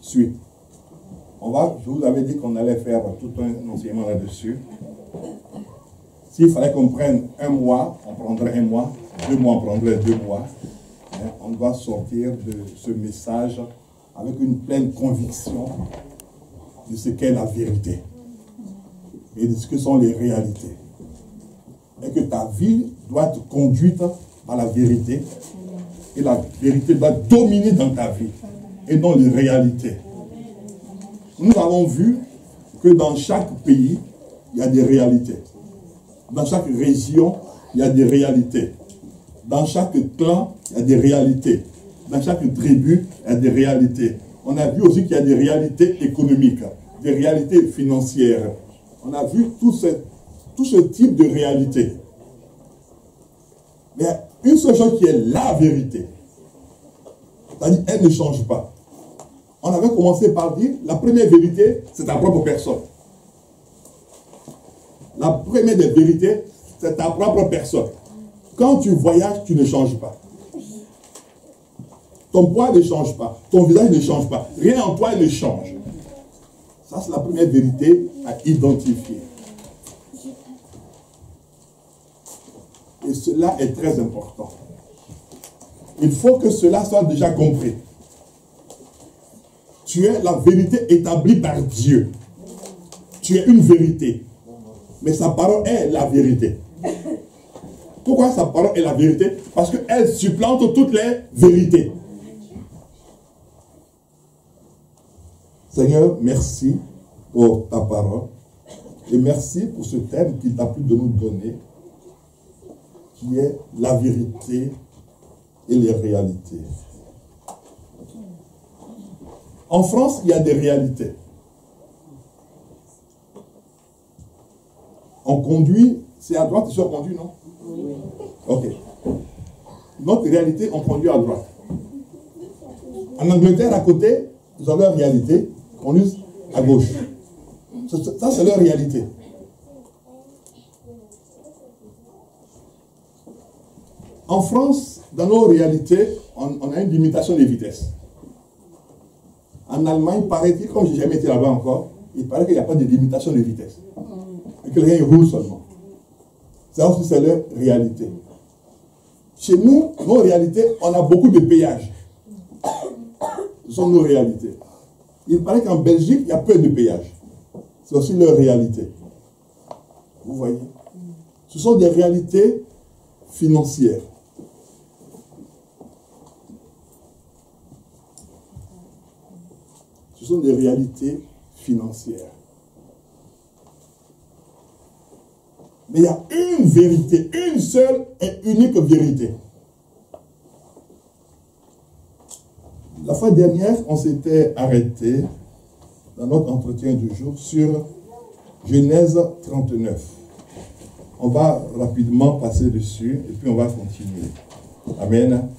suite. Je vous avais dit qu'on allait faire tout un enseignement là-dessus. S'il fallait qu'on prenne un mois, on prendrait un mois. 2 mois, on prendrait 2 mois. On doit sortir de ce message avec une pleine conviction de ce qu'est la vérité et de ce que sont les réalités. Et que ta vie doit être conduite par la vérité et la vérité doit dominer dans ta vie et dans les réalités. Nous avons vu que dans chaque pays, il y a des réalités. Dans chaque région, il y a des réalités. Dans chaque clan, il y a des réalités. Dans chaque tribu, il y a des réalités. On a vu aussi qu'il y a des réalités économiques, des réalités financières. On a vu tout ce type de réalité. Mais il y a une seule chose qui est la vérité. C'est-à-dire, elle ne change pas. On avait commencé par dire, la première vérité, c'est ta propre personne. La première des vérités, c'est ta propre personne. Quand tu voyages, tu ne changes pas. Ton poids ne change pas. Ton visage ne change pas. Rien en toi ne change. Ça, c'est la première vérité à identifier. Et cela est très important. Il faut que cela soit déjà compris. Tu es la vérité établie par Dieu. Tu es une vérité. Mais sa parole est la vérité. Pourquoi sa parole est la vérité? Parce qu'elle supplante toutes les vérités. Seigneur, merci pour ta parole. Et merci pour ce thème qu'il t'a plu de nous donner, qui est la vérité et les réalités. En France, il y a des réalités. On conduit, c'est à droite, on conduit, non? Oui. Ok. Notre réalité, on conduit à droite. En Angleterre, à côté, ils ont leur réalité, on conduit à gauche. Ça, c'est leur réalité. En France, dans nos réalités, on a une limitation de vitesse. En Allemagne, paraît-il, comme je n'ai jamais été là-bas encore, il paraît qu'il n'y a pas de limitation de vitesse. Et que quelqu'un roule seulement. Ça aussi, c'est leur réalité. Chez nous, nos réalités, on a beaucoup de péages. Ce sont nos réalités. Il paraît qu'en Belgique, il y a peu de péages. C'est aussi leur réalité. Vous voyez? Ce sont des réalités financières. Ce sont des réalités financières. Mais il y a une vérité, une seule et unique vérité. La fois dernière, on s'était arrêté dans notre entretien du jour sur Genèse 39. On va rapidement passer dessus et puis on va continuer. Amen.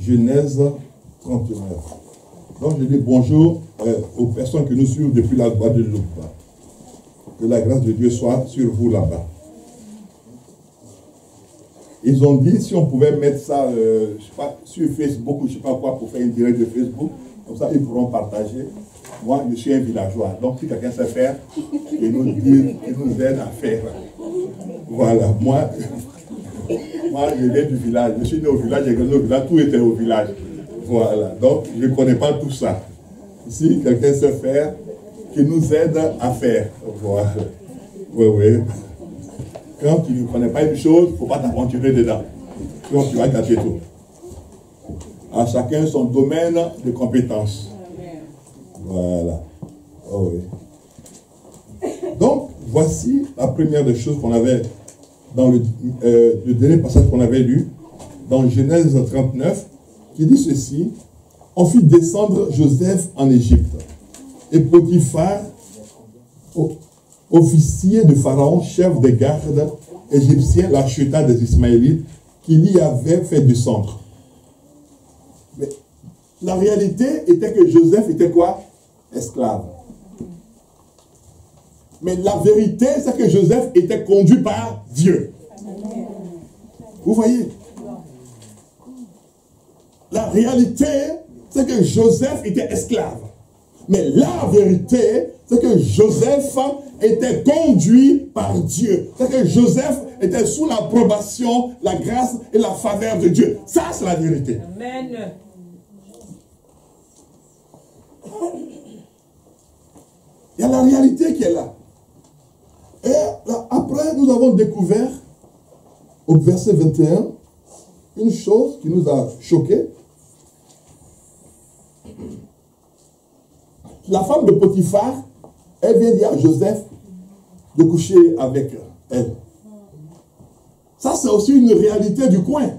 Genèse 39. Donc je dis bonjour aux personnes que nous suivons depuis la Guadeloupe. Que la grâce de Dieu soit sur vous là-bas. Ils ont dit si on pouvait mettre ça je sais pas, sur Facebook ou je ne sais pas quoi pour faire une direct de Facebook, comme ça ils pourront partager. Moi je suis un villageois, donc si quelqu'un sait faire, il nous aide à faire. Voilà, moi je viens du village, je suis né au village, j'ai grandi au village, tout était au village. Voilà, donc je ne connais pas tout ça. Si quelqu'un sait faire, qui nous aide à faire. Voilà. Oui, oui. Quand tu ne connais pas une chose, il ne faut pas t'aventurer dedans. Donc tu vas gâter tout. À chacun son domaine de compétence. Voilà. Oh, oui. Donc, voici la première des choses qu'on avait dans le dernier passage qu'on avait lu, dans Genèse 39, qui dit ceci: on fit descendre Joseph en Égypte. Et Potiphar, officier de Pharaon, chef des gardes égyptiens, l'acheta des Ismaélites, qui l'y avait fait descendre. Mais la réalité était que Joseph était quoi? Esclave. Mais la vérité, c'est que Joseph était conduit par Dieu. Vous voyez? La réalité, c'est que Joseph était esclave. Mais la vérité, c'est que Joseph était conduit par Dieu. C'est que Joseph était sous l'approbation, la grâce et la faveur de Dieu. Ça, c'est la vérité. Amen. Il y a la réalité qui est là. Et là, après, nous avons découvert, au verset 21, une chose qui nous a choqués. La femme de Potiphar, elle vient dire à Joseph de coucher avec elle. Ça, c'est aussi une réalité du coin.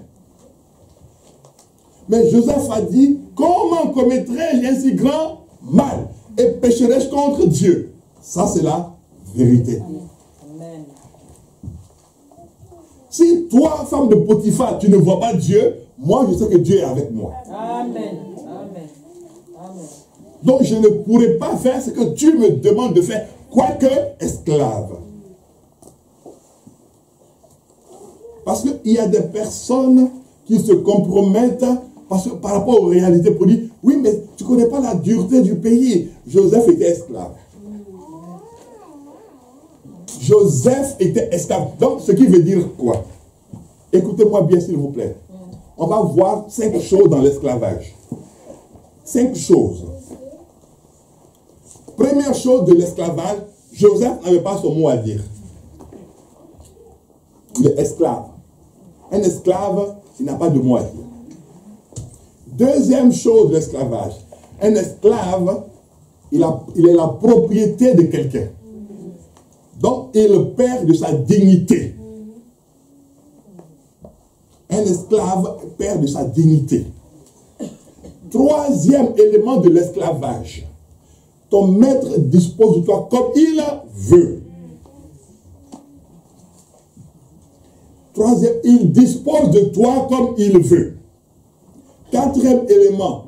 Mais Joseph a dit, comment commettrais-je un si grand mal et pécherais-je contre Dieu? Ça, c'est la vérité. Amen. Si toi, femme de Potiphar, tu ne vois pas Dieu, moi, je sais que Dieu est avec moi. Amen. Amen. Amen. Donc, je ne pourrais pas faire ce que tu me demandes de faire, quoique esclave. Parce qu'il y a des personnes qui se compromettent par rapport aux réalités pour dire, oui, mais tu ne connais pas la dureté du pays. Joseph était esclave. Joseph était esclave. Donc, ce qui veut dire quoi? Écoutez-moi bien, s'il vous plaît. On va voir 5 choses dans l'esclavage. 5 choses. Première chose de l'esclavage, Joseph n'avait pas son mot à dire. Il est esclave. Un esclave, il n'a pas de mot à dire. Deuxième chose de l'esclavage, un esclave, il est la propriété de quelqu'un. Donc, il perd de sa dignité. Un esclave perd de sa dignité. Troisième élément de l'esclavage, ton maître dispose de toi comme il veut. Troisième, il dispose de toi comme il veut. Quatrième élément,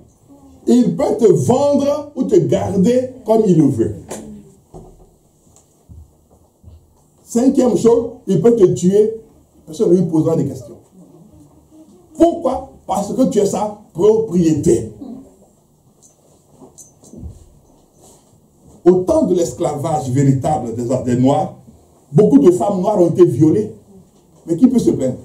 il peut te vendre ou te garder comme il veut. Cinquième chose, il peut te tuer, personne ne lui posera des questions. Pourquoi? Parce que tu es sa propriété. Au temps de l'esclavage véritable des Noirs, beaucoup de femmes noires ont été violées. Mais qui peut se plaindre?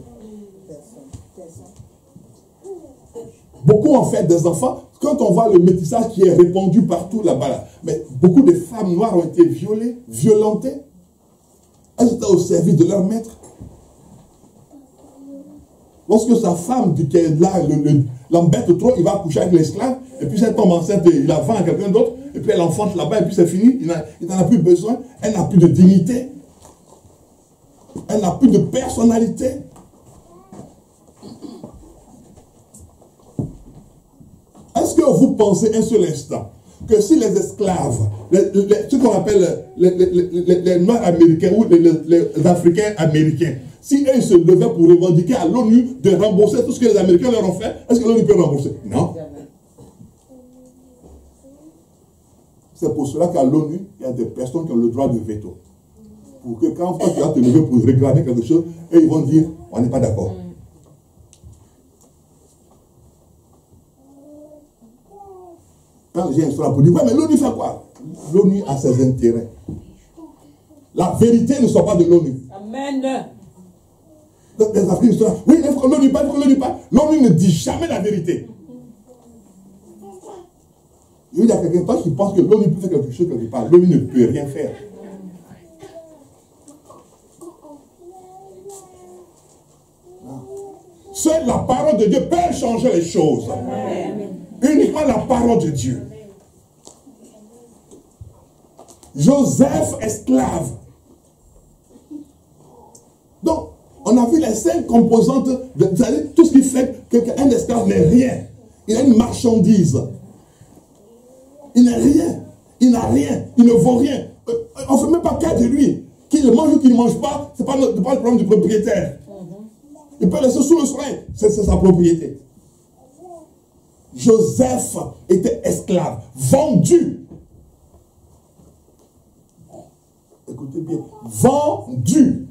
Beaucoup ont fait des enfants. Quand on voit le métissage qui est répandu partout là-bas, mais beaucoup de femmes noires ont été violées, violentées. Elles étaient au service de leur maître. Lorsque sa femme qui est là, l'embête trop, il va coucher avec l'esclave, et puis elle tombe enceinte, il la vend à quelqu'un d'autre, et puis elle enfante là-bas, et puis c'est fini, il n'en a plus besoin, elle n'a plus de dignité, elle n'a plus de personnalité. Est-ce que vous pensez un seul instant que si les esclaves, ce qu'on appelle les Noirs américains ou les Africains américains, si eux se levaient pour revendiquer à l'ONU de rembourser tout ce que les Américains leur ont fait, est-ce que l'ONU peut rembourser? Non. C'est pour cela qu'à l'ONU, il y a des personnes qui ont le droit de veto. Pour que quand tu vas te lever pour réclamer quelque chose, et ils vont dire, on n'est pas d'accord. Quand j'ai un histoire pour dire, ouais, mais l'ONU fait quoi? L'ONU a ses intérêts. La vérité ne sort pas de l'ONU. Amen. Les Africains sont là, oui, il faut que l'ONU parle, il faut que l'ONU parle. L'ONU ne dit jamais la vérité. Il y a quelqu'un qui pense que l'ONU peut faire quelque chose quelque part. L'ONU ne peut rien faire. Seule la parole de Dieu peut changer les choses. Amen. Uniquement la parole de Dieu. Joseph, esclave. Donc, on a vu les 5 composantes, tout ce qui fait qu'un esclave n'est rien. Il a une marchandise. Il n'est rien. Il n'a rien. Il ne vaut rien. On ne fait même pas cas de lui. Qu'il mange ou qu'il ne mange pas, ce n'est pas le problème du propriétaire. Il peut laisser sous le soleil. C'est sa propriété. Joseph était esclave, vendu. Écoutez bien, vendu.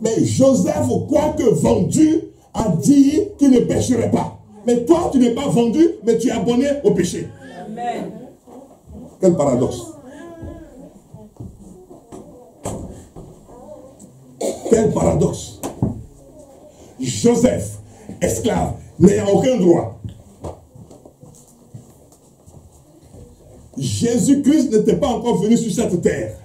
Mais Joseph, quoique vendu, a dit qu'il ne pécherait pas. Mais toi, tu n'es pas vendu, mais tu es abonné au péché. Amen. Quel paradoxe. Quel paradoxe. Joseph, esclave, n'ayant aucun droit. Jésus-Christ n'était pas encore venu sur cette terre.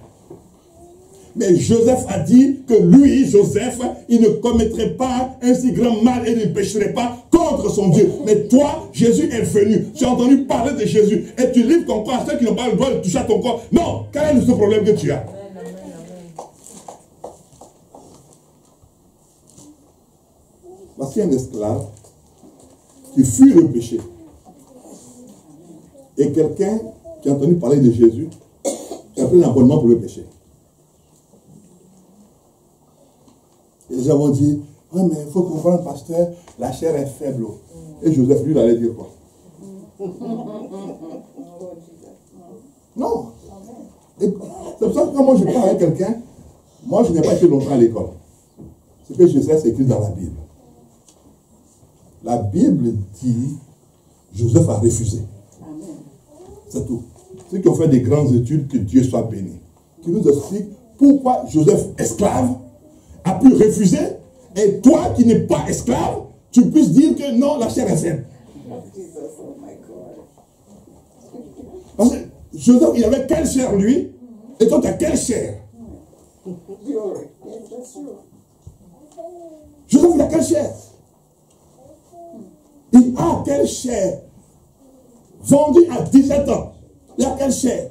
Mais Joseph a dit que lui, Joseph, il ne commettrait pas un si grand mal et ne pécherait pas contre son Dieu. Mais toi, Jésus est venu. Tu as entendu parler de Jésus et tu livres ton corps à ceux qui n'ont pas le droit de toucher à ton corps. Non, quel est ce problème que tu as? Voici un esclave qui fuit le péché. Et quelqu'un qui a entendu parler de Jésus, qui a pris un abonnement pour le péché. Et les gens vont dire, oui, mais il faut comprendre, pasteur, la chair est faible. Et Joseph, lui, il allait dire quoi? Non. C'est pour ça que quand moi je parle avec quelqu'un, moi je n'ai pas été longtemps à l'école. Ce que je sais, c'est écrit dans la Bible. La Bible dit, Joseph a refusé. C'est tout. Ceux qui ont fait des grandes études, que Dieu soit béni. Qui nous explique pourquoi Joseph, esclave, a pu refuser, et toi qui n'es pas esclave, tu puisses dire que non, la chair est faible. Parce que Joseph, il avait quelle chair lui, et toi tu as quelle chair? Joseph, il a quelle chair? Il a quelle chair? Vendu à 17 ans. Il a quelle chair?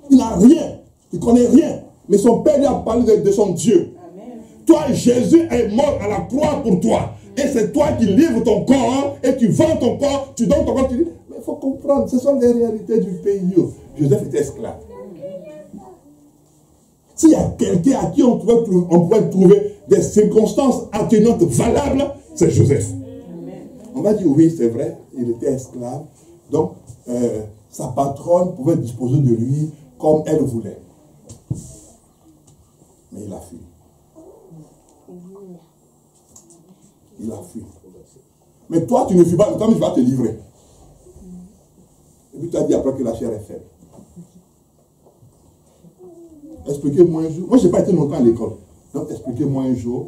Il n'a rien. Il ne connaît rien. Mais son père lui a parlé de son Dieu. Amen. Toi, Jésus est mort à la croix pour toi. Et c'est toi qui livres ton corps et tu vends ton corps, tu donnes ton corps, tu dis, mais il faut comprendre, ce sont les réalités du pays. Joseph était esclave. S'il y a quelqu'un à qui on pourrait trouver des circonstances atténuantes valables, c'est Joseph. Amen. On va dire, oui, c'est vrai, il était esclave. Donc, sa patronne pouvait disposer de lui comme elle voulait. Mais il a fui. Il a fui. Mais toi, tu ne fuis pas, comme il va te livrer. Et puis tu as dit après que la chair est faible. Expliquez-moi un jour. Moi, je n'ai pas été longtemps à l'école. Donc, expliquez-moi un jour.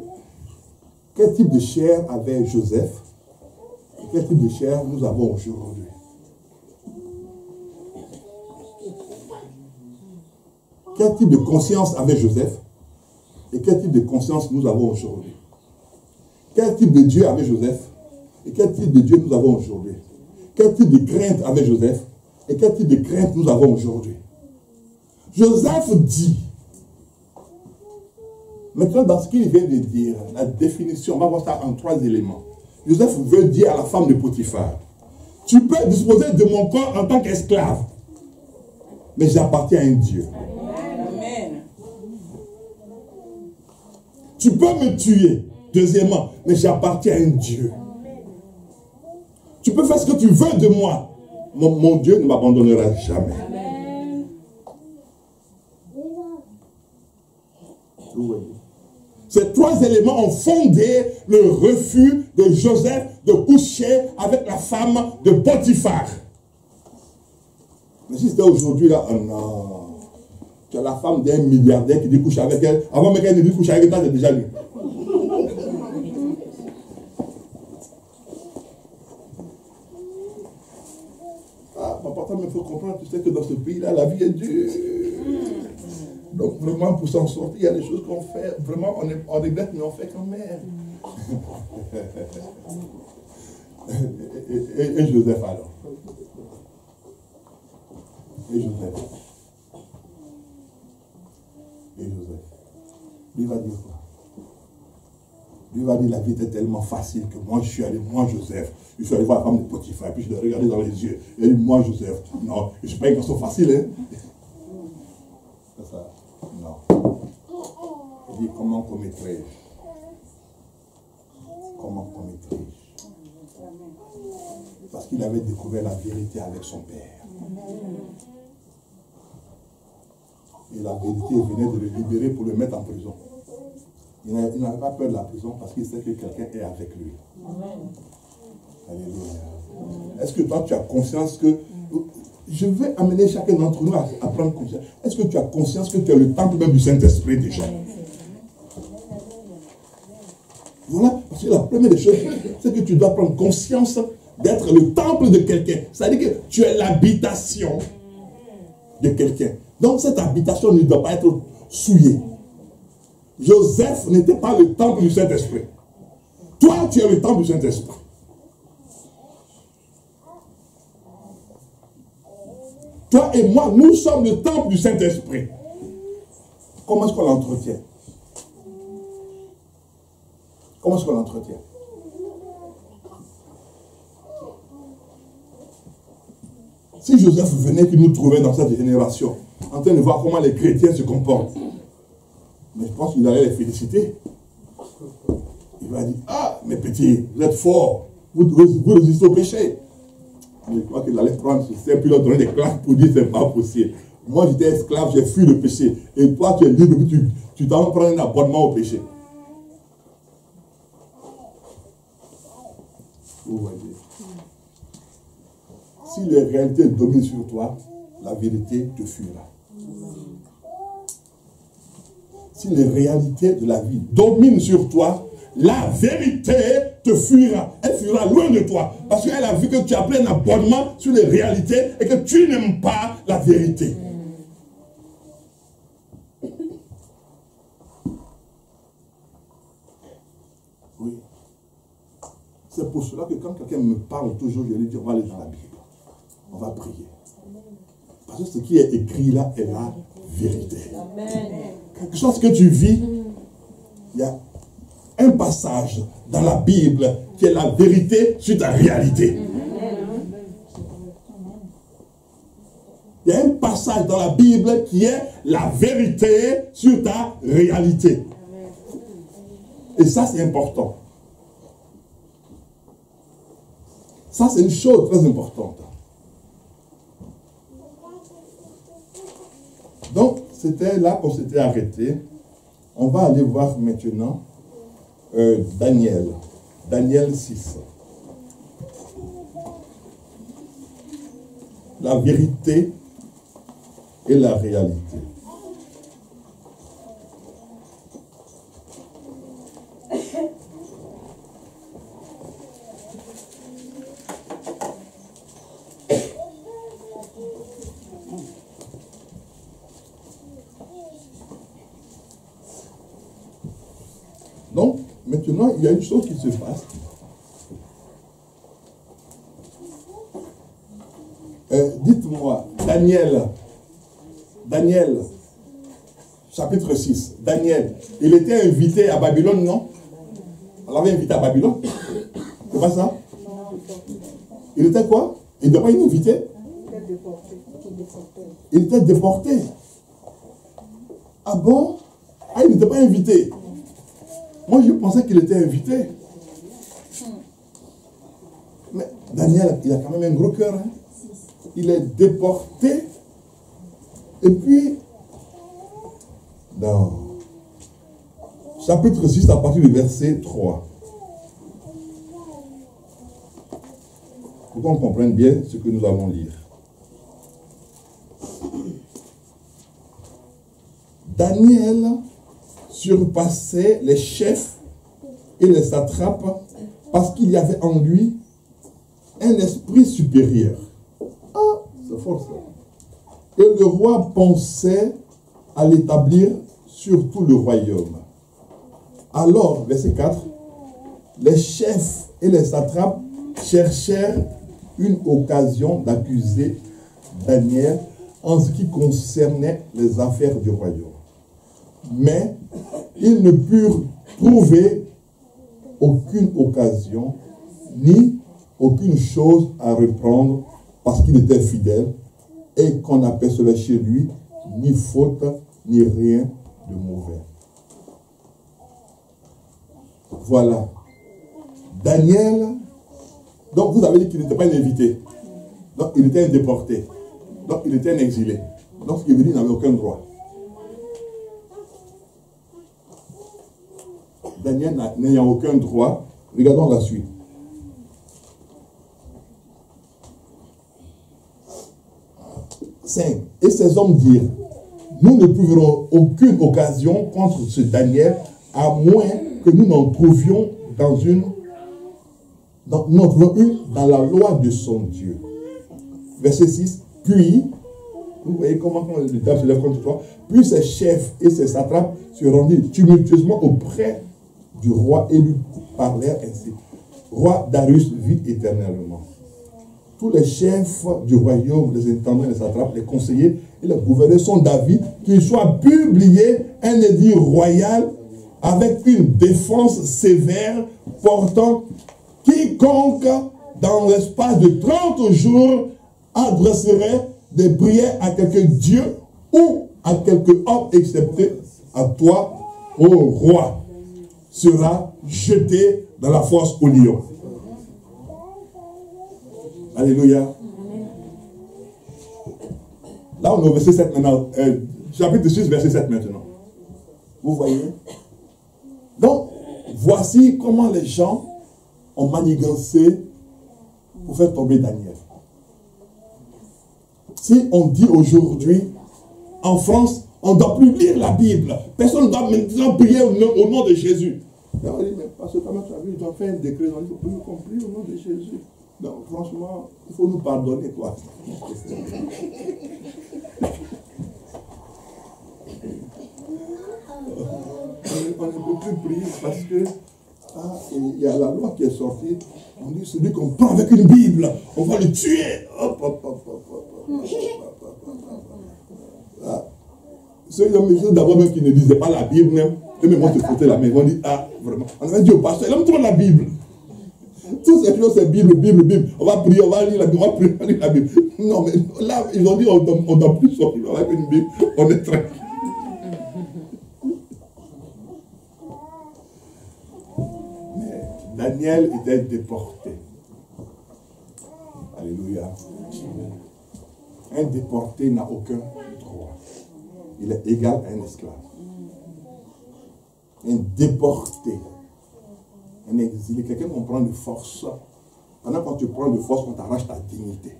Quel type de chair avait Joseph? Et quel type de chair nous avons aujourd'hui? Quel type de conscience avait Joseph? Et quel type de conscience nous avons aujourd'hui? Quel type de Dieu avait Joseph? Et quel type de Dieu nous avons aujourd'hui? Quel type de crainte avait Joseph? Et quel type de crainte nous avons aujourd'hui? Joseph dit, maintenant dans ce qu'il vient de dire, la définition, on va voir ça en 3 éléments. Joseph veut dire à la femme de Potiphar, tu peux disposer de mon corps en tant qu'esclave, mais j'appartiens à un Dieu. Amen. Tu peux me tuer, deuxièmement, mais j'appartiens à un Dieu. Tu peux faire ce que tu veux de moi. Mon Dieu ne m'abandonnera jamais. Amen. Ces 3 éléments ont fondé le refus de Joseph de coucher avec la femme de Potiphar. Mais si c'était aujourd'hui, là, oh non. Tu as la femme d'un milliardaire qui dit coucher avec elle. Avant même qu'elle ne dise coucher avec toi, c'est déjà lui. Mais il faut comprendre, tu sais que dans ce pays-là, la vie est dure. Donc vraiment, pour s'en sortir, il y a des choses qu'on fait. Vraiment, on regrette, mais on fait quand même. et Joseph alors? Et Joseph? Lui va dire quoi? Lui va dire, la vie était tellement facile que moi, je suis allé, moi, Joseph, je suis allé voir la femme de Potiphar, et puis je l'ai regardé dans les yeux. Et il dit, moi, Joseph, non, je ne suis pas une garçon facile, hein. C'est ça. Non. Il dit, comment commettrai-je? Comment commettrai-je? Parce qu'il avait découvert la vérité avec son père. Et la vérité venait de le libérer pour le mettre en prison. Il n'avait pas peur de la prison parce qu'il sait que quelqu'un est avec lui. Amen. Alléluia. Est-ce que toi tu as conscience que je veux amener chacun d'entre nous à prendre conscience. Est-ce que tu as conscience que tu es le temple même du Saint-Esprit déjà? Voilà, parce que la première des choses, c'est que tu dois prendre conscience d'être le temple de quelqu'un. C'est-à-dire que tu es l'habitation de quelqu'un. Donc cette habitation ne doit pas être souillée. Joseph n'était pas le temple du Saint-Esprit. Toi, tu es le temple du Saint-Esprit. Toi et moi, nous sommes le temple du Saint-Esprit. Comment est-ce qu'on l'entretient? Comment est-ce qu'on l'entretient? Si Joseph venait qu'il nous trouvait dans cette génération, en train de voir comment les chrétiens se comportent, mais je pense qu'il allait les féliciter. Il va dire, ah, mes petits, vous êtes forts, vous résistez au péché. Je crois qu'il allait prendre ce sein, puis leur donner des claques pour dire, c'est pas possible. Moi, j'étais esclave, j'ai fui le péché. Et toi, tu es libre, tu t'en prends un abonnement au péché. Vous voyez. Si les réalités dominent sur toi, la vérité te fuira. Si les réalités de la vie dominent sur toi, la vérité te fuira. Elle fuira loin de toi. Parce qu'elle a vu que tu as pris un abonnement sur les réalités et que tu n'aimes pas la vérité. Oui. C'est pour cela que quand quelqu'un me parle toujours, je lui dis, on va aller dans la Bible. On va prier. Parce que ce qui est écrit là est la vérité. Amen. Quelque chose que tu vis, il y a un passage dans la Bible qui est la vérité sur ta réalité. Il y a un passage dans la Bible qui est la vérité sur ta réalité. Et ça, c'est important. Ça, c'est une chose très importante. Donc, c'était là qu'on s'était arrêté. On va aller voir maintenant Daniel. Daniel 6. La vérité et la réalité. Donc, maintenant, il y a une chose qui se passe. Dites-moi, Daniel, chapitre 6, Daniel, il était invité à Babylone, non? On l'avait invité à Babylone. C'est pas ça? Il était quoi? Il n'était pas invité? Il était déporté. Ah bon? Ah, il n'était pas invité. Moi, je pensais qu'il était invité. Mais Daniel, il a quand même un gros cœur. Hein? Il est déporté. Et puis, dans chapitre 6, à partir du verset 3. Pour qu'on comprenne bien ce que nous allons lire. Daniel surpassait les chefs et les satrapes parce qu'il y avait en lui un esprit supérieur. Ah, c'est fort ça. Et le roi pensait à l'établir sur tout le royaume. Alors, verset 4, les chefs et les satrapes cherchèrent une occasion d'accuser Daniel en ce qui concernait les affaires du royaume. Mais ils ne purent trouver aucune occasion ni aucune chose à reprendre parce qu'il était fidèle et qu'on n'apercevait chez lui ni faute ni rien de mauvais. Voilà. Daniel, donc vous avez dit qu'il n'était pas un invité. Donc il était un déporté. Donc il était un exilé. Donc ce qui veut dire qu'il n'avait aucun droit. Daniel n'ayant aucun droit, regardons la suite. 5. Et ces hommes dirent, nous ne trouverons aucune occasion contre ce Daniel, à moins que nous n'en trouvions dans la loi de son Dieu. Verset 6. Puis, vous voyez comment le diable se lève contre toi. Puis ses chefs et ses satrapes se rendirent tumultueusement auprès du roi et lui parlèrent ainsi. Roi Darius vit éternellement. Tous les chefs du royaume, les intendants, les satrapes, les conseillers et les gouverneurs sont d'avis qu'il soit publié un édit royal avec une défense sévère portant quiconque dans l'espace de 30 jours adresserait des prières à quelque dieu ou à quelque homme excepté à toi, ô roi, sera jeté dans la fosse au lion. Alléluia. Là, on est au verset 7 maintenant. Chapitre 6, verset 7 maintenant. Vous voyez? Donc, voici comment les gens ont manigancé pour faire tomber Daniel. Si on dit aujourd'hui, en France, on ne doit plus lire la Bible. Personne ne doit maintenant prier au nom de Jésus. On dit, mais parce que quand même, ils doivent faire un décret, on dit, on prie au nom de Jésus. Donc, franchement, il faut nous pardonner, quoi. On ne peut plus prier parce que il y a la loi qui est sortie. On dit celui qu'on prend avec une Bible, on va le tuer. Ceux d'abord même qui ne lisaient pas la Bible, même, eux-mêmes vont se frotter la main. On dit, ah, vraiment. On avait dit au pasteur, il aime trop la Bible. Toutes ces choses, c'est Bible, Bible, Bible. On va prier, on va lire la Bible, on va prier, on va lire la Bible. Non, mais là, ils ont dit, on ne doit plus sortir avec une Bible. On est tranquille. Daniel était déporté. Alléluia. Un déporté n'a aucun droit. Il est égal à un esclave. Un déporté, un exilé, quelqu'un qu'on prend de force. Pendant qu'on te prend de force, on t'arrache ta dignité.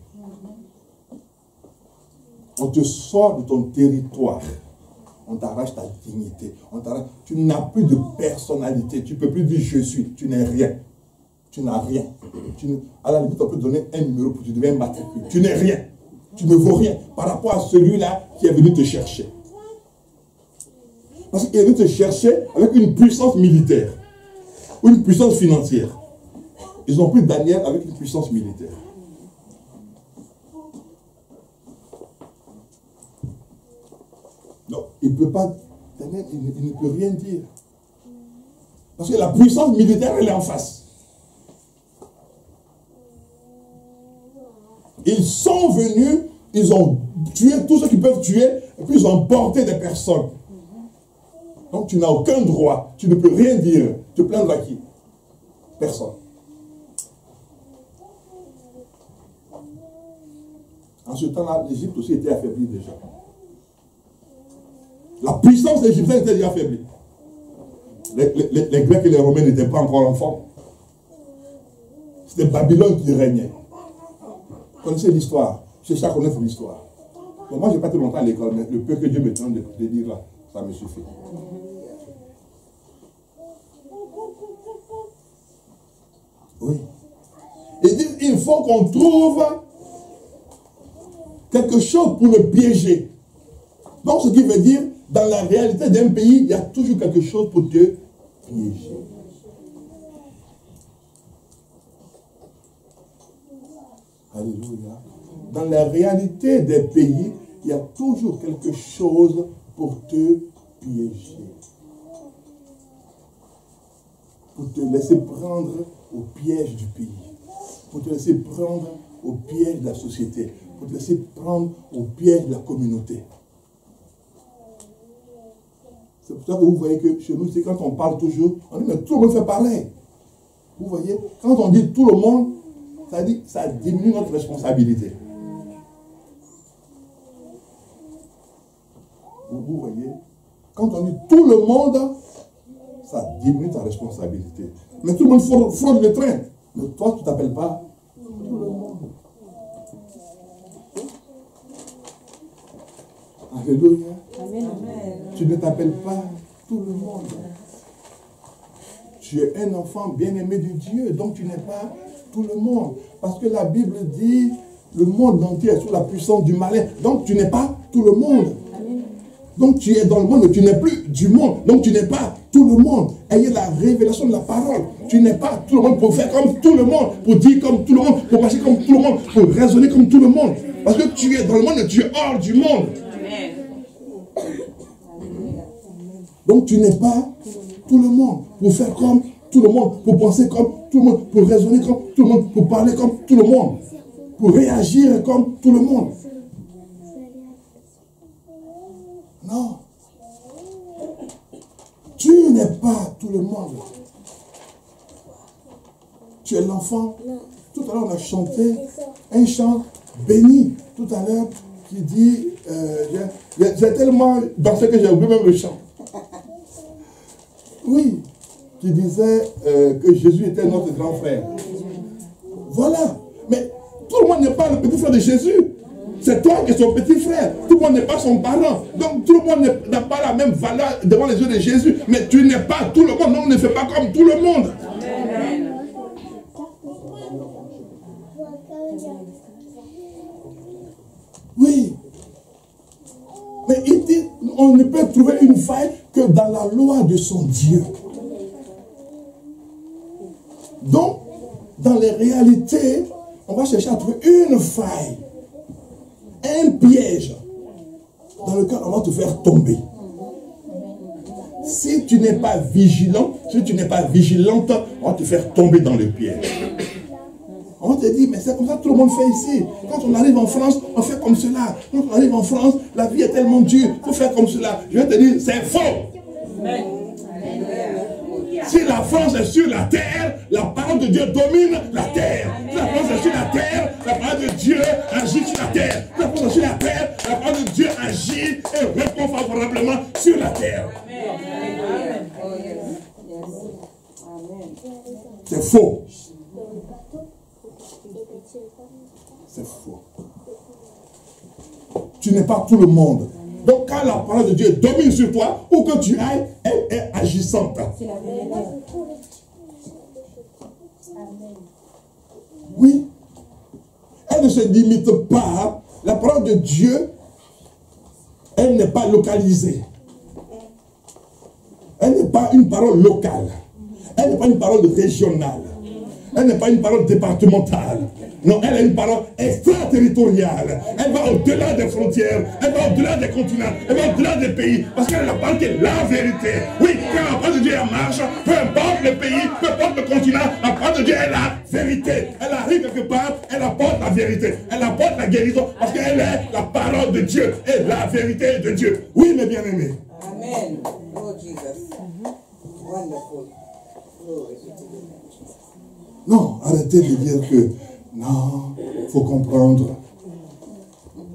On te sort de ton territoire. On t'arrache ta dignité. Tu n'as plus de personnalité. Tu ne peux plus dire je suis. Tu n'es rien. Tu n'as rien. À la limite, on peut te donner un numéro pour que tu deviennes matricule. Tu n'es rien. Tu ne vaux rien par rapport à celui-là qui est venu te chercher. Parce qu'il est venu te chercher avec une puissance militaire. Ou une puissance financière. Ils ont pris Daniel avec une puissance militaire. Non, il ne peut pas, Daniel, il ne peut rien dire. Parce que la puissance militaire, elle est en face. Ils sont venus, ils ont tué tous ceux qui peuvent tuer, et puis ils ont emporté des personnes. Donc tu n'as aucun droit, tu ne peux rien dire. Te plaindre à qui? Personne. En ce temps-là, l'Égypte aussi était affaiblie déjà. La puissance égyptienne était déjà affaiblie. Les Grecs et les Romains n'étaient pas encore en forme. C'était Babylone qui régnait. Vous connaissez l'histoire. Je cherche à connaître l'histoire. Moi, je n'ai pas été longtemps à l'école, mais le peu que Dieu me tente de dire là, ça me suffit. Oui. Il faut qu'on trouve quelque chose pour le piéger. Donc, ce qui veut dire, dans la réalité d'un pays, il y a toujours quelque chose pour te piéger. Alléluia. Dans la réalité des pays, il y a toujours quelque chose pour te piéger. Pour te laisser prendre au piège du pays. Pour te laisser prendre au piège de la société. Pour te laisser prendre au piège de la communauté. C'est pour ça que vous voyez que chez nous, c'est quand on parle toujours, on dit mais tout le monde fait pareil. Vous voyez, quand on dit tout le monde, ça dit ça diminue notre responsabilité. Vous voyez, quand on dit tout le monde, ça diminue ta responsabilité. Mais tout le monde fraude le train. Mais toi, tu ne t'appelles pas tout le monde. Alléluia. Amen. Tu ne t'appelles pas tout le monde. Tu es un enfant bien-aimé de Dieu, donc tu n'es pas tout le monde. Parce que la Bible dit, le monde entier est sous la puissance du malin. Donc tu n'es pas tout le monde. Donc tu es dans le monde, mais tu n'es plus du monde. Donc tu n'es pas tout le monde. Ayez la révélation de la parole. Tu n'es pas tout le monde pour faire comme tout le monde, pour dire comme tout le monde, pour marcher comme tout le monde, pour raisonner comme tout le monde. Parce que tu es dans le monde et tu es hors du monde. Donc tu n'es pas tout le monde pour faire comme tout le monde, pour penser comme tout le monde, pour raisonner comme tout le monde, pour parler comme tout le monde, pour réagir comme tout le monde. Non. Tu n'es pas tout le monde. Tu es l'enfant. Tout à l'heure, on a chanté un chant béni. Tout à l'heure, qui dit, j'ai tellement dansé que j'ai oublié même le chant. Oui, qui disait que Jésus était notre grand frère. Voilà. Mais tout le monde n'est pas le petit frère de Jésus. C'est toi qui es son petit frère. Tout le monde n'est pas son parent. Donc tout le monde n'a pas la même valeur devant les yeux de Jésus. Mais tu n'es pas tout le monde. Non, on ne fait pas comme tout le monde. Amen. Oui. Mais il dit, on ne peut trouver une faille que dans la loi de son Dieu. Donc, dans les réalités, on va chercher à trouver une faille, un piège dans lequel on va te faire tomber. Si tu n'es pas vigilant, si tu n'es pas vigilante, on va te faire tomber dans le piège. On te dit, mais c'est comme ça que tout le monde fait ici. Quand on arrive en France, on fait comme cela. Quand on arrive en France, la vie est tellement dure, il faut faire comme cela. Je vais te dire, c'est faux. Amen. Si la France est sur la terre, la parole de Dieu domine la terre. Si la France est sur la terre, la parole de Dieu agit sur la terre. Si la France est sur la terre, la parole de Dieu agit et répond favorablement sur la terre. C'est faux. C'est faux. Tu n'es pas tout le monde. Donc quand la parole de Dieu domine sur toi, où que tu ailles, elle est agissante. Oui. Elle ne se limite pas. La parole de Dieu, elle n'est pas localisée. Elle n'est pas une parole locale. Elle n'est pas une parole régionale. Elle n'est pas une parole départementale. Non, elle est une parole extraterritoriale. Elle va au-delà des frontières. Elle va au-delà des continents. Elle va au-delà des pays. Parce qu'elle est la parole qui est la vérité. Oui, quand la parole de Dieu marche, peu importe le pays, peu importe le continent, la parole de Dieu est la vérité. Elle arrive quelque part, elle apporte la vérité. Elle apporte la guérison parce qu'elle est la parole de Dieu et la vérité de Dieu. Oui, mes bien-aimés. Amen. Oh, Jesus. Wonderful. Non, arrêtez de dire que non, il faut comprendre.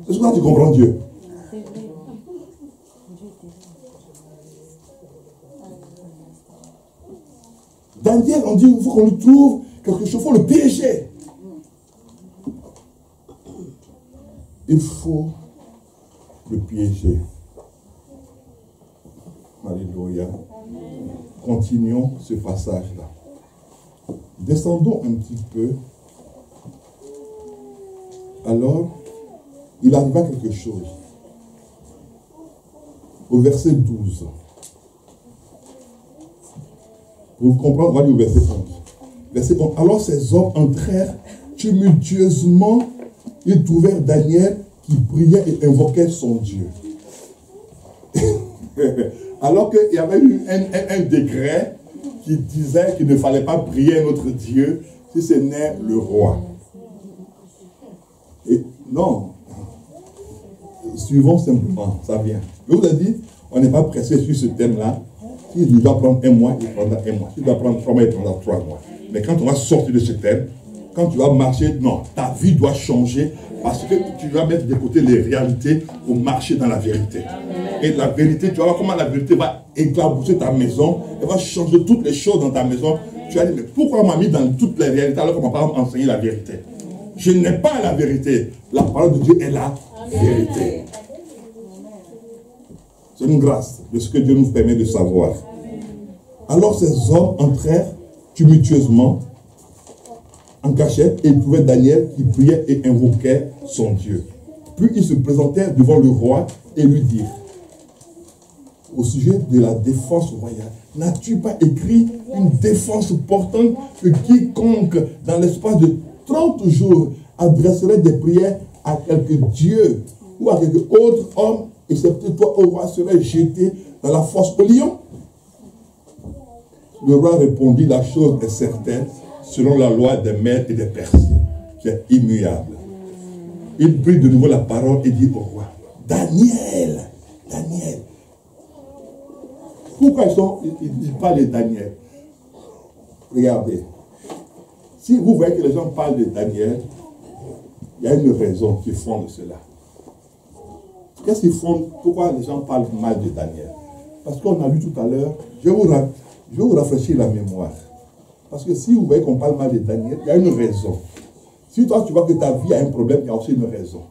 Est-ce que tu comprends Dieu? Daniel, on dit qu'il faut qu'on lui trouve quelque chose, il faut le piéger. Il faut le piéger. Alléluia. Continuons ce passage-là. Descendons un petit peu. Alors, il arriva quelque chose. Au verset 12. Pour vous comprendre, on va lire au verset 11. Verset 11. Alors ces hommes entrèrent tumultueusement. Ils trouvèrent Daniel qui priait et invoquait son Dieu. Alors qu'il y avait eu un décret qui disait qu'il ne fallait pas prier notre Dieu si ce n'est le roi. Et non. Suivons simplement, ça vient. Je vous ai dit, on n'est pas pressé sur ce thème-là. S'il doit prendre un mois, il prendra un mois. S'il doit prendre 3 mois, il prendra 3 mois. Mais quand on va sortir de ce thème, quand tu vas marcher, non, ta vie doit changer parce que tu vas mettre de côté les réalités pour marcher dans la vérité. Et la vérité, tu vas voir comment la vérité va éclabousser ta maison, elle va changer toutes les choses dans ta maison. Tu vas dire, mais pourquoi on m'a mis dans toutes les réalités alors qu'on ne m'a pas enseigné la vérité? Je n'ai pas la vérité. La parole de Dieu est la vérité. C'est une grâce de ce que Dieu nous permet de savoir. Alors ces hommes entrèrent tumultueusement en cachette et ils trouvaient Daniel qui priait et invoquait son Dieu. Puis ils se présentèrent devant le roi et lui dirent, au sujet de la défense royale, n'as-tu pas écrit une défense portante que quiconque dans l'espace de 30 jours adresserait des prières à quelque Dieu ou à quelque autre homme, excepté toi, au roi, serait jeté dans la fosse au lion? Le roi répondit, la chose est certaine, selon la loi des Mèdes et des Persiens. C'est immuable. Il prit de nouveau la parole et dit au roi, Daniel, Daniel. Pourquoi ils parlent de Daniel? Regardez. Si vous voyez que les gens parlent de Daniel, il y a une raison qui fonde cela. Qu'est-ce qui fonde? Pourquoi les gens parlent mal de Daniel? Parce qu'on a lu tout à l'heure, je vais vous rafraîchir la mémoire. Parce que si vous voyez qu'on parle mal de Daniel, il y a une raison. Si toi tu vois que ta vie a un problème, il y a aussi une raison.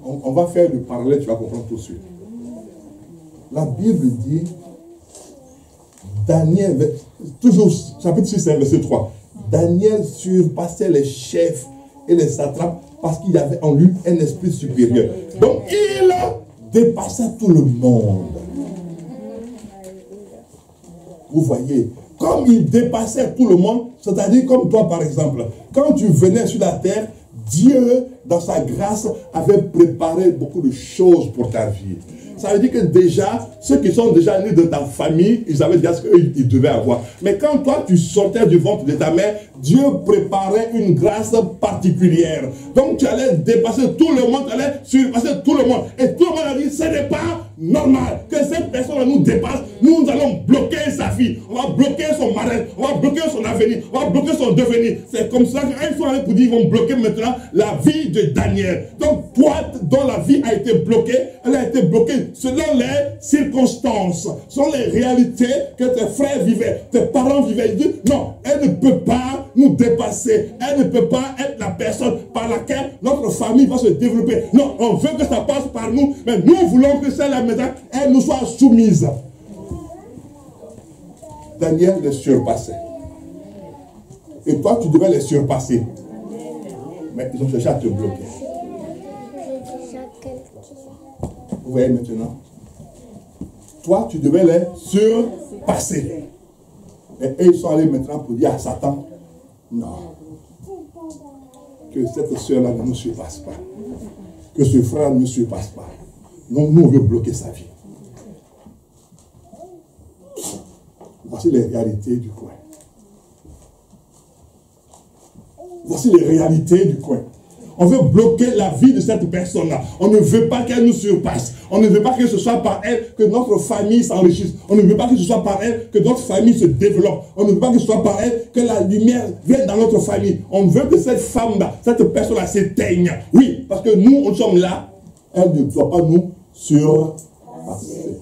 On va faire le parallèle, tu vas comprendre tout de suite. La Bible dit, Daniel, toujours chapitre 6, verset 3, Daniel surpassait les chefs et les satrapes parce qu'il y avait en lui un esprit supérieur. Donc il dépassait tout le monde. Vous voyez, comme il dépassait tout le monde, c'est-à-dire comme toi par exemple, quand tu venais sur la terre, Dieu, dans sa grâce, avait préparé beaucoup de choses pour ta vie. Ça veut dire que déjà, ceux qui sont déjà nés de ta famille, ils avaient déjà ce qu'ils devaient avoir. Mais quand toi, tu sortais du ventre de ta mère, Dieu préparait une grâce particulière. Donc tu allais dépasser tout le monde, tu allais surpasser tout le monde. Et tout le monde a dit, ce n'est pas normal que cette personne nous dépasse. Nous allons bloquer sa vie. On va bloquer son mariage. On va bloquer son avenir. On va bloquer son devenir. C'est comme ça qu'ils sont allés pour dire, ils vont bloquer maintenant la vie de Daniel. Donc toi, dont la vie a été bloquée, elle a été bloquée selon les circonstances, selon les réalités que tes frères vivaient, tes parents vivaient. Ils disent, non, elle ne peut pas nous dépasser. Elle ne peut pas être la personne par laquelle notre famille va se développer. Non, on veut que ça passe par nous, mais nous voulons que celle-là, maintenant, elle nous soit soumise. Daniel les surpassait. Et toi, tu devais les surpasser. Mais ils ont cherché à te bloquer. Vous voyez maintenant? Toi, tu devais les surpasser. Et eux, ils sont allés maintenant pour dire à Satan, non, que cette soeur-là ne nous surpasse pas. Que ce frère ne nous surpasse pas. Non, nous, on veut bloquer sa vie. Voici les réalités du coin. Voici les réalités du coin. On veut bloquer la vie de cette personne-là. On ne veut pas qu'elle nous surpasse. On ne veut pas que ce soit par elle que notre famille s'enrichisse. On ne veut pas que ce soit par elle que notre famille se développe. On ne veut pas que ce soit par elle que la lumière vienne dans notre famille. On veut que cette femme-là, cette personne-là s'éteigne. Oui, parce que nous, on sommes là. Elle ne doit pas nous surpasser.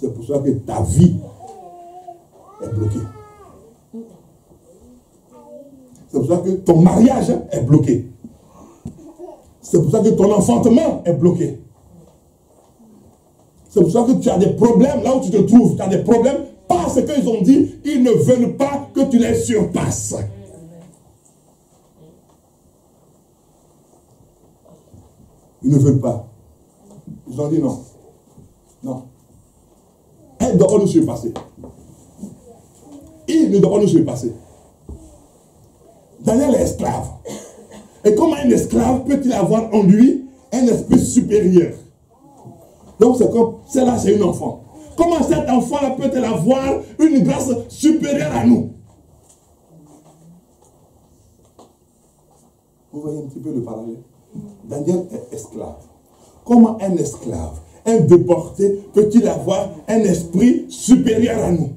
C'est pour ça que ta vie est bloquée. C'est pour ça que ton mariage est bloqué. C'est pour ça que ton enfantement est bloqué. C'est pour ça que tu as des problèmes là où tu te trouves. Tu as des problèmes parce qu'ils ont dit ils ne veulent pas que tu les surpasses. Ils ne veulent pas. Ils ont dit non. Non. Elle ne doit pas nous surpasser. Il ne doit pas nous surpasser. Daniel est esclave. Et comment un esclave peut-il avoir en lui un esprit supérieur? Donc c'est comme, celle-là c'est une enfant. Comment cet enfant-là peut-elle avoir une grâce supérieure à nous? Vous voyez un petit peu le parallèle? Daniel est esclave. Comment un esclave, un déporté, peut-il avoir un esprit supérieur à nous?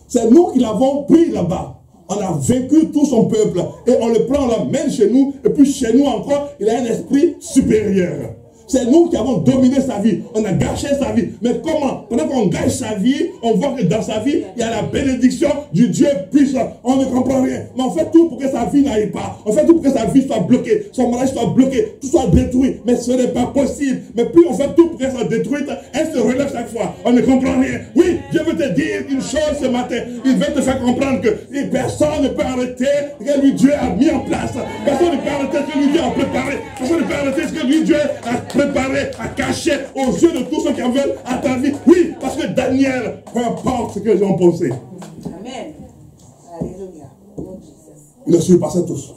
C'est nous qui l'avons pris là-bas. On a vaincu tout son peuple. Et on le prend, on l'amène chez nous. Et puis chez nous encore, il a un esprit supérieur. C'est nous qui avons dominé sa vie. On a gâché sa vie. Mais comment? Pendant qu'on gâche sa vie, on voit que dans sa vie, il y a la bénédiction du Dieu puissant. On ne comprend rien. Mais on fait tout pour que sa vie n'aille pas. On fait tout pour que sa vie soit bloquée. Son mariage soit bloqué. Tout soit détruit. Mais ce n'est pas possible. Mais plus on fait tout pour qu'elle soit détruite, elle se relève chaque fois. On ne comprend rien. Oui, Dieu veut te dire une chose ce matin. Il veut te faire comprendre que personne ne peut arrêter ce que lui Dieu a mis en place. Personne ne peut arrêter ce que lui Dieu a préparé. Personne ne peut arrêter ce que lui Dieu a préparé, a caché aux yeux de tous ceux qui en veulent à ta vie. Oui, parce que Daniel, peu importe ce que les gens ont pensé. Amen. Alléluia. Oh, Jesus. Il a surpassé tous.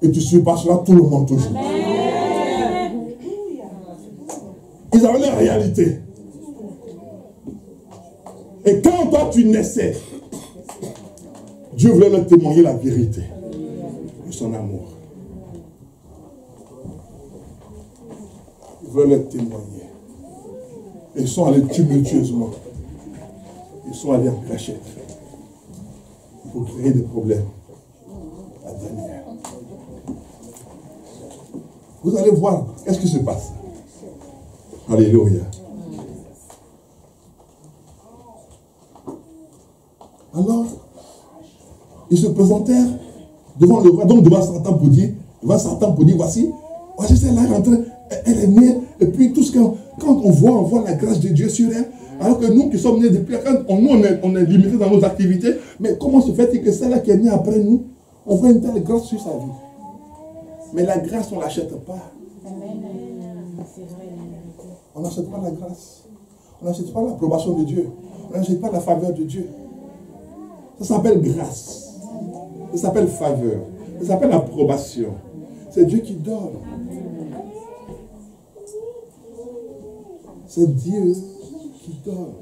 Et tu surpasseras tout le monde toujours. Ils avaient la réalité. Et quand toi tu naissais, Dieu voulait leur témoigner la vérité de son amour. Il voulait leur témoigner. Et ils sont allés tumultueusement. Ils sont allés en cachette pour créer des problèmes à Daniel. Vous allez voir, qu'est-ce qui se passe? Alléluia. Alors, ils se présentèrent devant le roi, donc devant Satan pour dire, voici celle-là est rentrée, elle est née, et puis tout ce que, quand on voit la grâce de Dieu sur elle, alors que nous qui sommes nés depuis, quand on est limités dans nos activités, mais comment se fait-il que celle-là qui est née après nous, on voit une telle grâce sur sa vie? Mais la grâce, on ne l'achète pas. On n'achète pas la grâce. On n'achète pas l'approbation de Dieu. On n'achète pas la faveur de Dieu. Ça s'appelle grâce. Ça s'appelle faveur. Ça s'appelle approbation. C'est Dieu qui donne. C'est Dieu qui donne.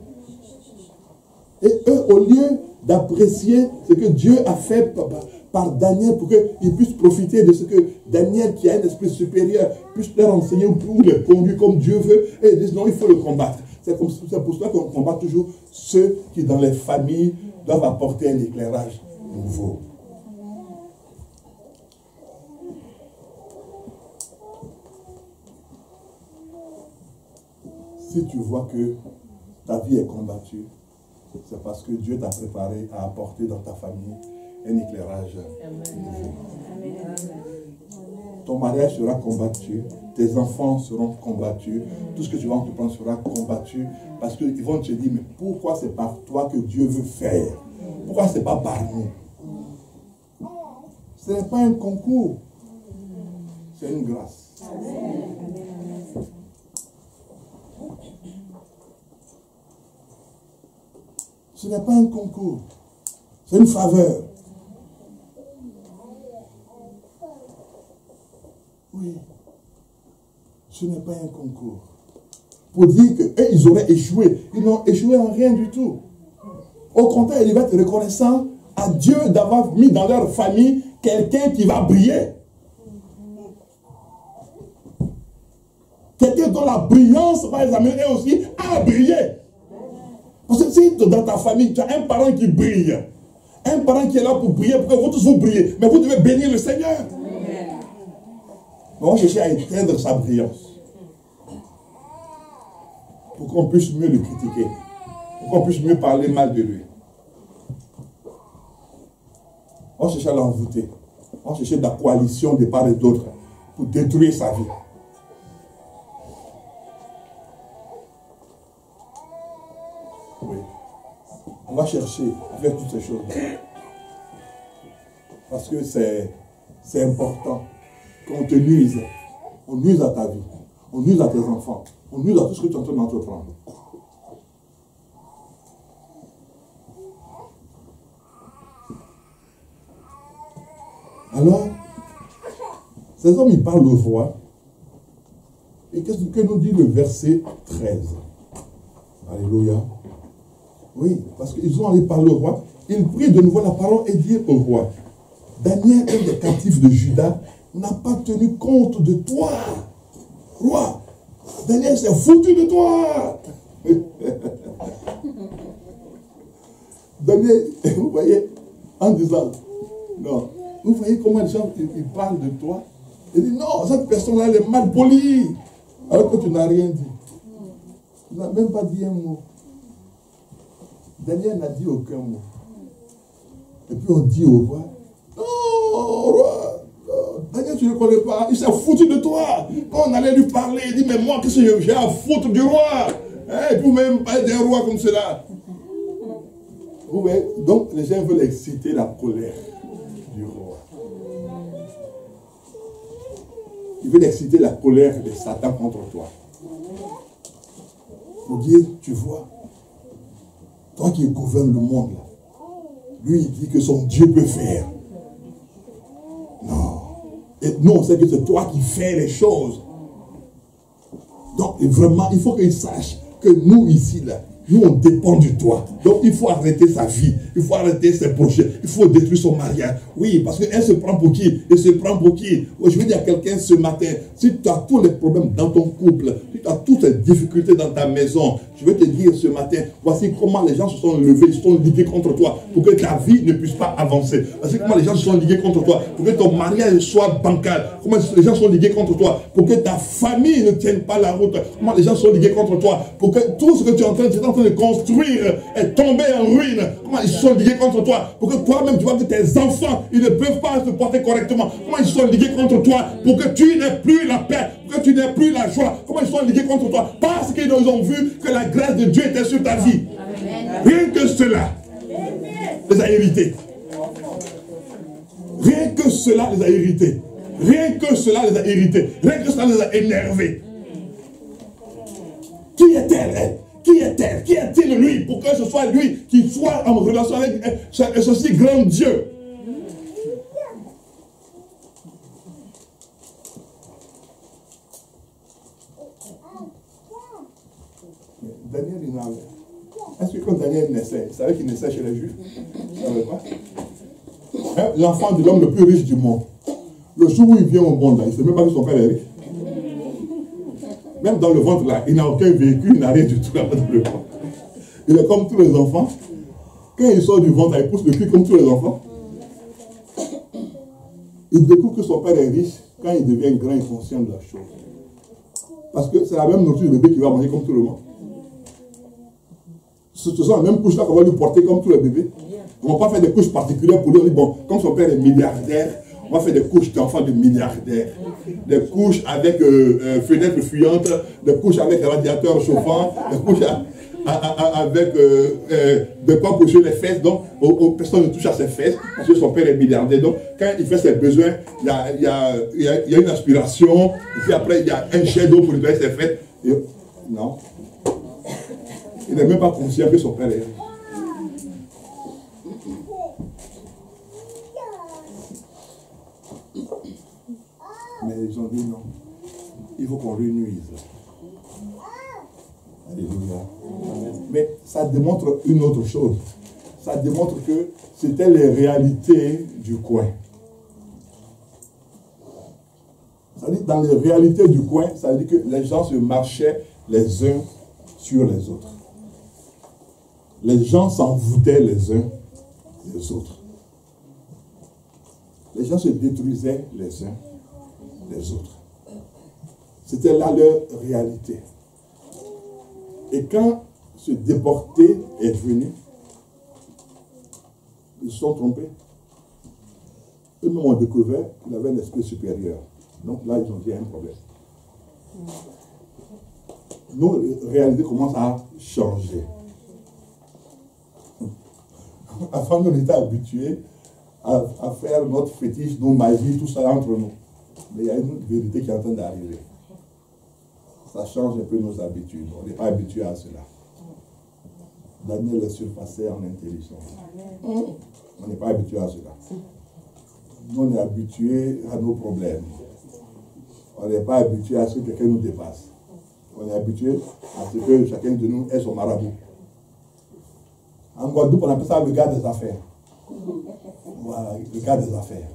Et eux, au lieu d'apprécier ce que Dieu a fait par Daniel pour qu'ils puissent profiter de ce que Daniel, qui a un esprit supérieur, puisse leur enseigner ou les conduire comme Dieu veut, et ils disent non, il faut le combattre. C'est pour cela qu'on combat toujours ceux qui, dans les familles, doivent apporter un éclairage nouveau. Si tu vois que ta vie est combattue, c'est parce que Dieu t'a préparé à apporter dans ta famille un éclairage nouveau. Ton mariage sera combattu, tes enfants seront combattus, tout ce que tu vas entreprendre sera combattu, parce qu'ils vont te dire, mais pourquoi c'est par toi que Dieu veut faire? Pourquoi c'est pas par nous? Ce n'est pas un concours, c'est une grâce. Ce n'est pas un concours, c'est une faveur. Oui, ce n'est pas un concours. Pour dire qu'ils auraient échoué. Ils n'ont échoué en rien du tout. Au contraire, ils vont être reconnaissants à Dieu d'avoir mis dans leur famille quelqu'un qui va briller. Quelqu'un dont la brillance va les amener aussi à briller. Parce que si dans ta famille, tu as un parent qui brille, un parent qui est là pour briller, pour que vous tous vous brillez, mais vous devez bénir le Seigneur. On va chercher à éteindre sa brillance. Pour qu'on puisse mieux le critiquer. Pour qu'on puisse mieux parler mal de lui. On va chercher à l'envoûter. On va chercher de la coalition de part et d'autre pour détruire sa vie. Oui. On va chercher à faire toutes ces choses. Parce que c'est important. Qu'on te nuise, on nuise à ta vie, on nuise à tes enfants, on nuise à tout ce que tu es en train d'entreprendre. Alors, ces hommes, ils parlent au roi. Et qu'est-ce que nous dit le verset 13? Alléluia. Oui, parce qu'ils ont allé parler au roi. Ils prient de nouveau la parole et dirent au roi, Daniel, un des captifs de Juda, n'a pas tenu compte de toi, roi. Daniel s'est foutu de toi. Daniel, vous voyez, en disant, non, vous voyez comment les gens ils parlent de toi. Il dit non, cette personne-là, elle est mal polie. Alors que tu n'as rien dit. Tu n'as même pas dit un mot. Daniel n'a dit aucun mot. Et puis on dit au roi, non, roi, Daniel, tu ne le connais pas, il s'est foutu de toi. Quand on allait lui parler, il dit, mais moi, qu'est-ce que j'ai à foutre du roi? Et puis même pas d'un roi comme cela. Vous voyez, donc les gens veulent exciter la colère du roi. Ils veulent exciter la colère de Satan contre toi. Pour dire, tu vois, toi qui gouvernes le monde, là, lui, il dit que son Dieu peut faire. Non. Et nous, on sait que c'est toi qui fais les choses. Donc, vraiment, il faut qu'il sache que nous, ici, là, nous, on dépend de toi. Donc, il faut arrêter sa vie. Il faut arrêter ses projets. Il faut détruire son mariage. Oui, parce qu'elle se prend pour qui? Elle se prend pour qui? Je veux dire à quelqu'un ce matin, si tu as tous les problèmes dans ton couple, si tu as toutes les difficultés dans ta maison, je veux te dire ce matin, voici comment les gens se sont levés, ils se sont ligués contre toi pour que ta vie ne puisse pas avancer. Voici comment les gens se sont ligués contre toi pour que ton mariage soit bancal. Comment les gens sont ligués contre toi pour que ta famille ne tienne pas la route. Comment les gens sont ligués contre toi pour que tout ce que tu es en train de construire est tombé en ruine. Comment ils sont ligués contre toi pour que toi-même tu vois que tes enfants ils ne peuvent pas se porter correctement. Comment ils sont ligués contre toi pour que tu n'aies plus la paix, pour que tu n'aies plus la joie. Comment ils sont ligués contre toi parce qu'ils ont vu que la grâce de Dieu était sur ta vie. Rien que cela les a irrités. Rien que cela les a irrités. Rien que cela les a irrités. Rien que cela les a énervés. Qui est-elle, elle? Qui est-elle? Qui est-il lui pour que ce soit lui qui soit en relation avec ce si grand Dieu? Daniel, il n'a... Est-ce que quand Daniel naissait, il savait qu'il naissait chez les Juifs? Il ne savait pas. Hein? L'enfant de l'homme le plus riche du monde. Le jour où il vient au monde, là, il ne sait même pas que son père est riche. Même dans le ventre, là, il n'a aucun véhicule, il n'a rien du tout là-bas dans le ventre. Il est comme tous les enfants. Quand il sort du ventre, il pousse le cul comme tous les enfants. Il découvre que son père est riche quand il devient grand et conscient de la chose. Parce que c'est la même nourriture du bébé qui va manger comme tout le monde. Ce sont la même couche là qu'on va lui porter comme tous les bébés. On ne va pas faire des couches particulières pour lui. On dit, bon, comme son père est milliardaire, on va faire des couches d'enfants de milliardaires. Des couches avec fenêtres fuyantes, des couches avec radiateurs chauffants, des couches avec de quoi poser les fesses. Donc, personne ne touche à ses fesses parce que son père est milliardaire. Donc, quand il fait ses besoins, il y a une aspiration. Et puis après, il y a un jet d'eau pour nettoyer ses fesses. Et, non. Il n'est même pas conscient que son père est riche. Mais ils ont dit non. Il faut qu'on réunisse. Alléluia. Mais ça démontre une autre chose. Ça démontre que c'était les réalités du coin. Ça veut dire dans les réalités du coin, ça veut dire que les gens se marchaient les uns sur les autres. Les gens s'envoûtaient les uns les autres. Les gens se détruisaient les uns les autres. C'était là leur réalité. Et quand ce déporté est venu, ils se sont trompés. Eux-mêmes ont découvert qu'il avait un esprit supérieur. Donc là, ils ont dit un problème. Nos réalités commencent à changer. Avant, nous étions habitués à faire notre fétiche, nos magies, tout ça entre nous. Mais il y a une vérité qui est en train d'arriver. Ça change un peu nos habitudes. On n'est pas habitué à cela. Daniel est surpassé en intelligence. On n'est pas habitué à cela. Nous, on est habitué à nos problèmes. On n'est pas habitué à ce que quelqu'un nous dépasse. On est habitué à ce que chacun de nous ait son marabout. En Guadeloupe, on appelle ça le gars des affaires. Voilà, le gars des affaires.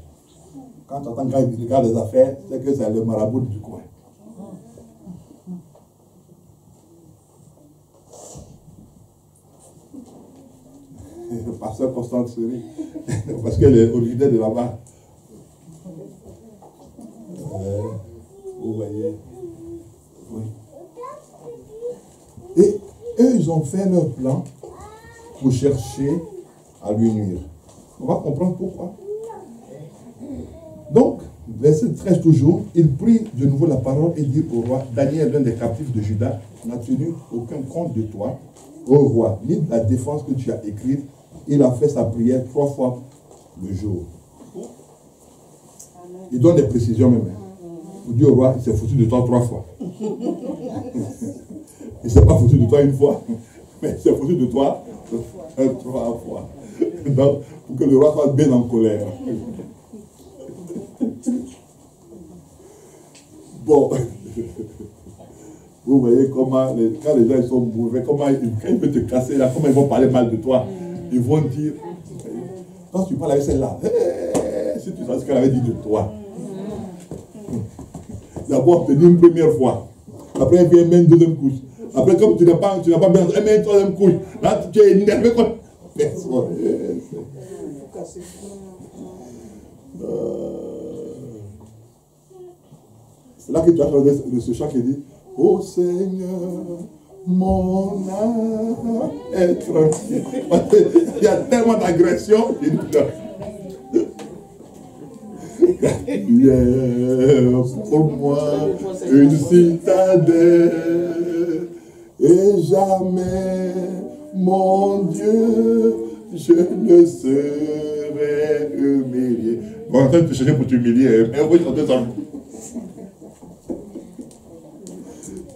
Quand tu entends le gars des affaires, c'est que c'est le marabout du coin. Le pasteur Constance sourit, parce qu'elle est originaire de là-bas. voyez. Oui. Et eux, ils ont fait leur plan pour chercher à lui nuire. On va comprendre pourquoi. Donc, verset 13 toujours, il prit de nouveau la parole et dit au roi, Daniel, l'un des captifs de Juda, n'a tenu aucun compte de toi, ô roi, ni de la défense que tu as écrite. Il a fait sa prière 3 fois le jour. Il donne des précisions même. Il dit au roi, il s'est foutu de toi 3 fois. Il ne s'est pas foutu de toi une fois, mais il s'est foutu de toi 3 fois. Donc, pour que le roi soit bien en colère. Bon, vous voyez comment, quand les gens sont mauvais, quand ils veulent te casser, là, comment ils vont parler mal de toi. Ils vont dire, quand tu parles avec celle-là, hey, si tu sais ce qu'elle avait dit de toi. D'abord, tu dis une première fois. Après, elle vient mettre une deuxième couche. Après, comme tu n'as pas bien, elle met une troisième couche. Là, tu es énervé comme personne. C'est là que tu as chanté de ce chant qui dit, ô Seigneur, mon âme est tranquille. Il y a tellement d'agression. Pour moi une citadelle et jamais, mon Dieu, je ne serai humilié. Bon, en train de te chercher pour t'humilier, mais on va chanter ça.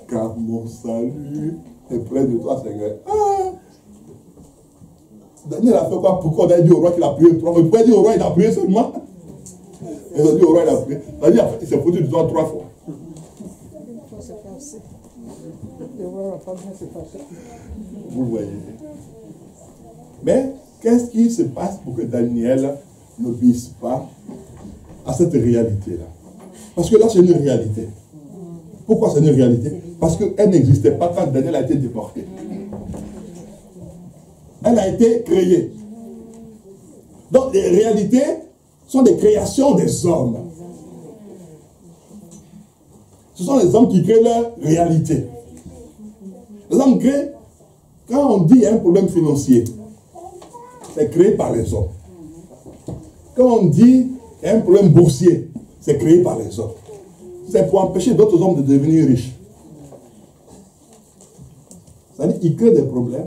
Car mon salut est près de toi, Seigneur. Ah! Daniel a fait quoi? Pourquoi on a dit au roi qu'il a prié 3 fois? Pourquoi il a dit au roi qu'il a prié seulement? Ils ont dit au roi qu'il a prié. C'est-à-dire, il s'est foutu de toi 3 fois. Vous voyez. Mais qu'est-ce qui se passe pour que Daniel n'obéisse pas à cette réalité-là? Parce que là, c'est une réalité. Pourquoi c'est une réalité? Parce qu'elle n'existait pas quand Daniel a été déporté. Elle a été créée. Donc les réalités sont des créations des hommes. Ce sont les hommes qui créent leur réalité. Les hommes créent, quand on dit un problème financier, c'est créé par les hommes. Quand on dit un problème boursier, c'est créé par les hommes. C'est pour empêcher d'autres hommes de devenir riches. C'est-à-dire qu'ils créent des problèmes